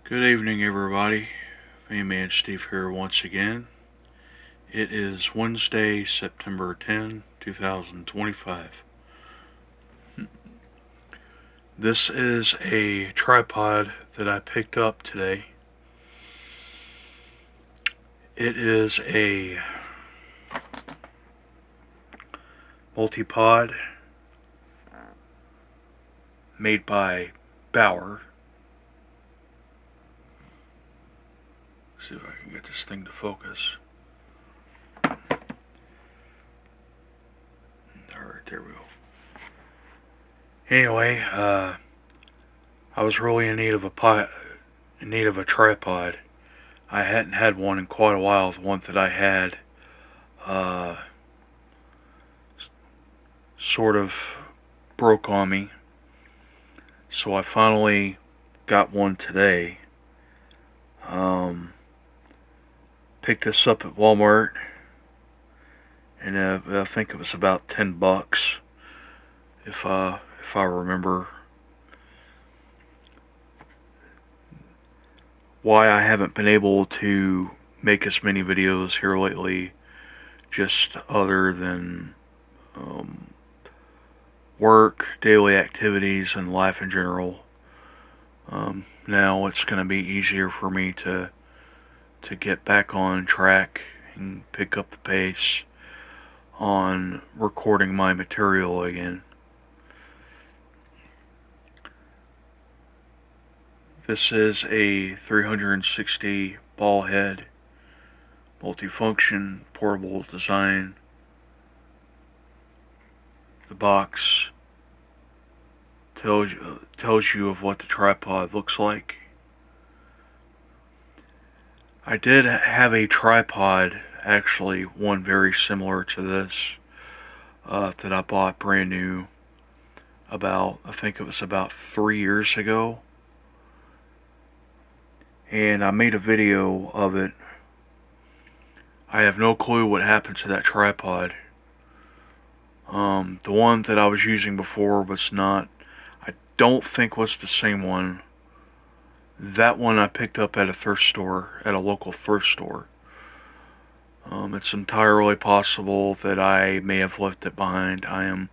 Good evening, everybody. Man Steve here once again. It is Wednesday, September 10, 2025. This is a tripod that I picked up today. It is a multi-pod made by Bauer. See if I can get this thing to focus. Alright, there we go. Anyway, I was really in need of a tripod. I hadn't had one in quite a while. The one that I had, sort of broke on me. So I finally got one today. Picked this up at Walmart, and I think it was about $10, if I remember. Why I haven't been able to make as many videos here lately, just other than work, daily activities, and life in general. Now it's going to be easier for me to get back on track and pick up the pace on recording my material again. This is a 360 ball head, multifunction, portable design. The box tells you of what the tripod looks like. I did have a tripod, actually, one very similar to this, that I bought brand new I think it was about 3 years ago. And I made a video of it. I have no clue what happened to that tripod. The one that I was using before I don't think was the same one. That one I picked up at a local thrift store. It's entirely possible that I may have left it behind. I am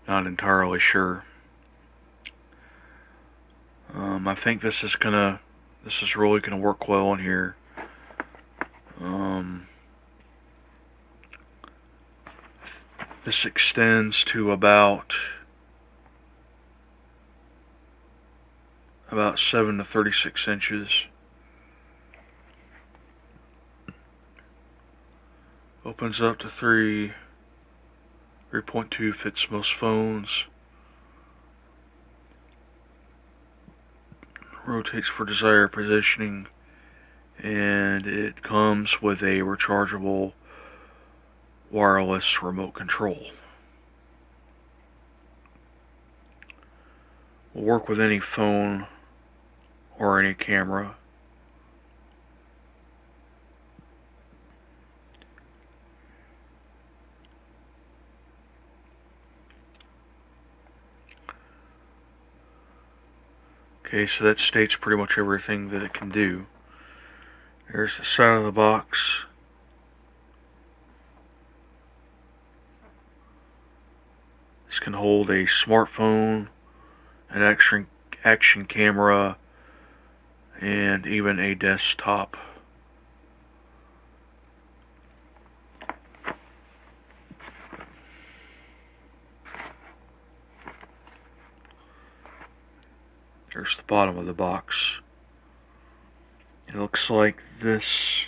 not entirely sure. I think this is really gonna work well in here. This extends to about 7 to 36 inches. Opens up to 3.2, fits most phones. Rotates for desired positioning, and it comes with a rechargeable wireless remote control. Will work with any phone or any camera. Okay, so that states pretty much everything that it can do. There's the side of the box. This can hold a smartphone, an action camera, and even a desktop. There's the bottom of the box. It looks like this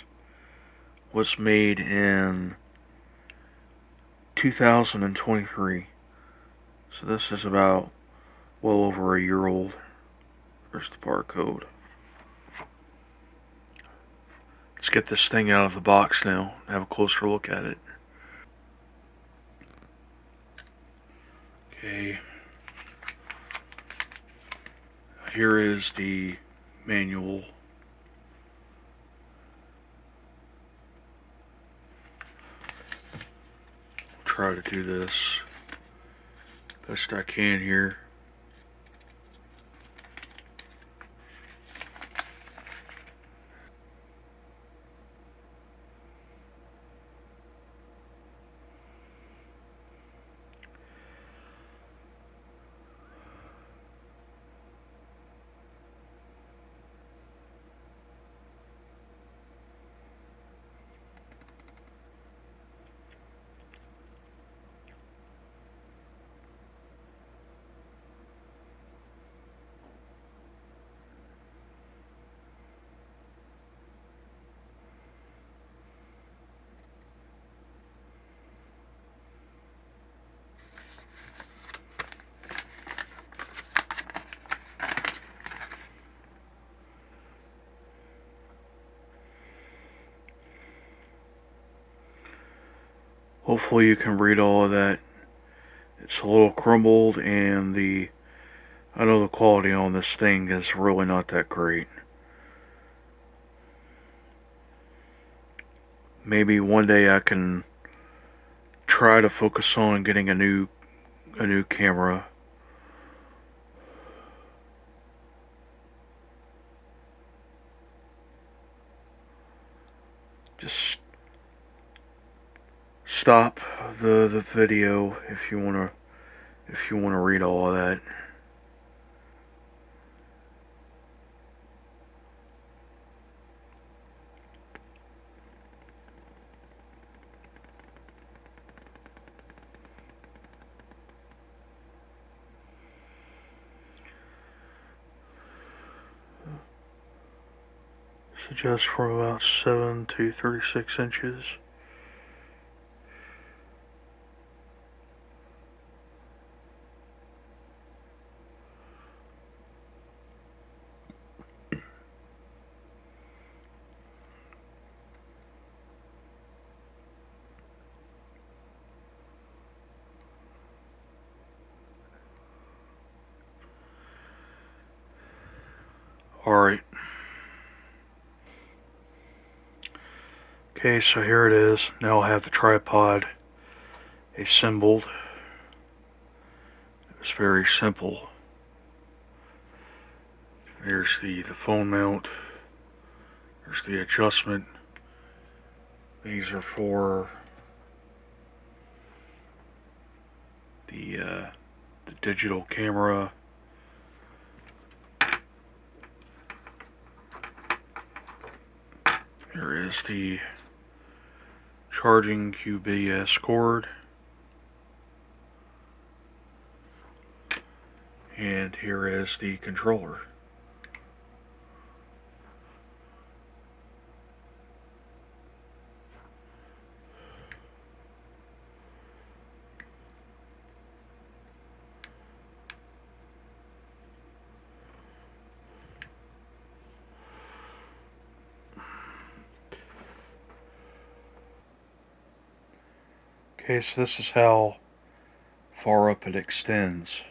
was made in 2023. So this is about well over a year old. There's the barcode. Let's get this thing out of the box now and have a closer look at it. Okay. Here is the manual. Try to do this best I can here. hopefully you can read all of that. It's a little crumbled, and I know the quality on this thing is really not that great. Maybe one day I can try to focus on getting a new camera. Just stop the video if you wanna read all of that. Suggest from about 7 to 36 inches. Alright. Okay, so here it is. Now I have the tripod assembled. It's very simple. Here's the phone mount. There's the adjustment. These are for the digital camera. Here is the charging QBS cord. And here is the controller. Okay, so this is how far up it extends.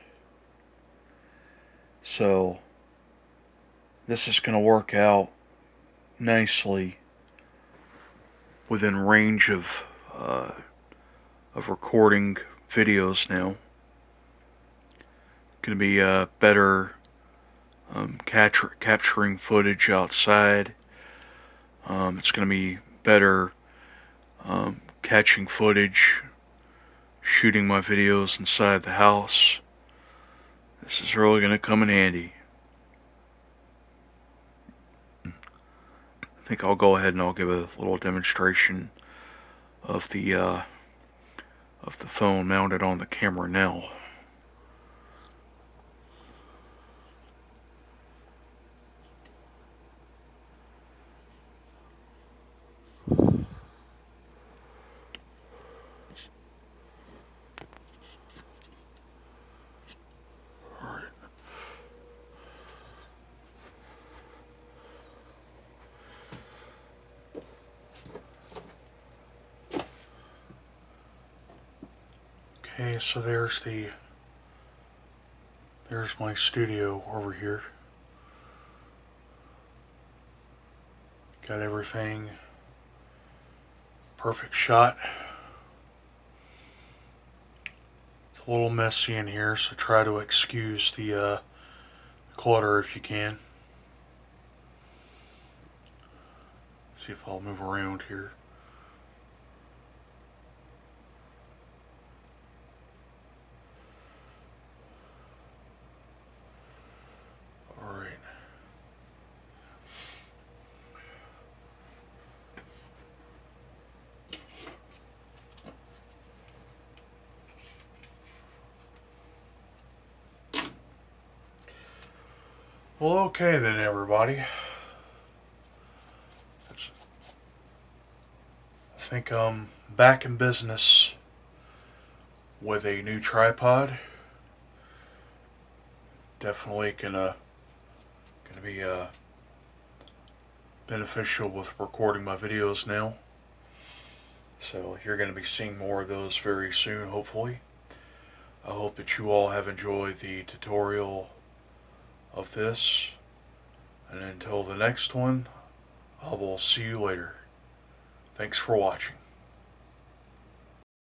So this is going to work out nicely within range of recording videos now. Going to be better capturing footage outside. It's going to be better catching footage, shooting my videos inside the house. This is really going to come in handy. I think I'll go ahead and I'll give a little demonstration of the phone mounted on the camera now. Okay, so there's my studio over here. Got everything perfect shot. It's a little messy in here, so try to excuse the clutter if you can. See if I'll move around here. Alright. Well, okay then, everybody. I think I'm back in business with a new tripod. Definitely gonna be beneficial with recording my videos now. So you're going to be seeing more of those very soon, hopefully. I hope that you all have enjoyed the tutorial of this. And until the next one, I will see you later. Thanks for watching.